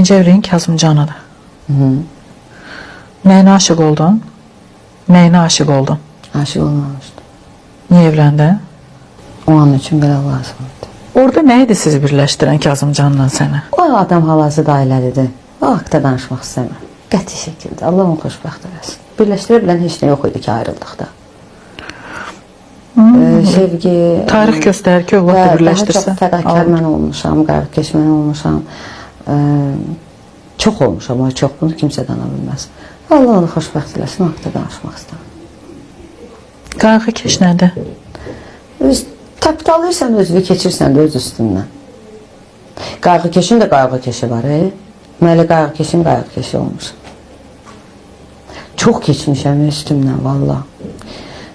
İkinci evliliğin Kazımcan'adır. Nəyinə aşık oldun? Nəyinə aşık oldun? Aşık olmamışdım. Niye evləndin? O an üçün belə lazımdı. Orada nə idi sizi birləşdirən Kazımcan'la səni? O adam halası da ailəlidir. O haqda danışmaq istəmir. Qəti şəkildə. Allah onu xoşbəxt eləsin. Birləşdirə bilən heç nə yox idi ki, ayrıldıqda. Sevgi... Tarix göstərir ki, övlad da birləşdirsə. Daha çox fədakar mən olmuşam, qarqış mən olmuşam. Çox olmuşam, o çox. Bunu kimsə dana bilməz. Allah onu xoşbəxt eləsin, o haqda danışmaq istəmir. Qarğıkeş nədir? Tapdalayırsan, özünü keçirsən də öz üstündən. Qarğıkeşin də qarğıkeşi var, Məli qarğıkeşin qarğıkeşi olmuş. Çox keçmişəm üstümdən, valla.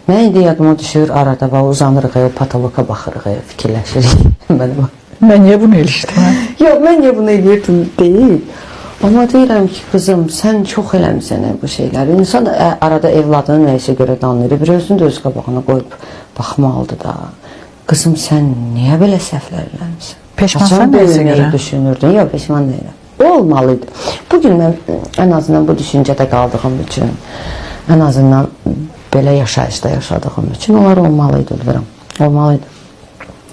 Mən indi yadıma düşür, arada uzanırıq, patoloqa baxırıq, fikirləşirik. Mən niyə bunu elişdim? Yox, mən niyə bunu eləyirdim deyil. Amma deyirəm ki, qızım, sən çox eləmişsən bu şeyləri. İnsan arada evladını nəyəsə görə danlayır. Bir özünü də öz qabağına qoyub baxmalıdır da. Qızım, sən niyə belə səhvlər eləmişsən? Peşmansan nəyəsə görə? Düşünürdün, yox, peşman deyiləm. O olmalıydı. Bugün mən ən azından bu düşüncədə qaldığım üçün, ən azından belə yaşayışda yaşadığım üçün onlar olmalıydı, bilirəm. Olmalıydı.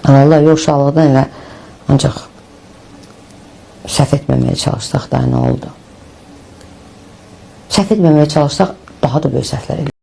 Allah uşaqlıqdan elə ancaq səhv etməməyə çalışsaq da nə oldu? Səhv etməməyə çalışsaq daha da böyük səhvlər edirik.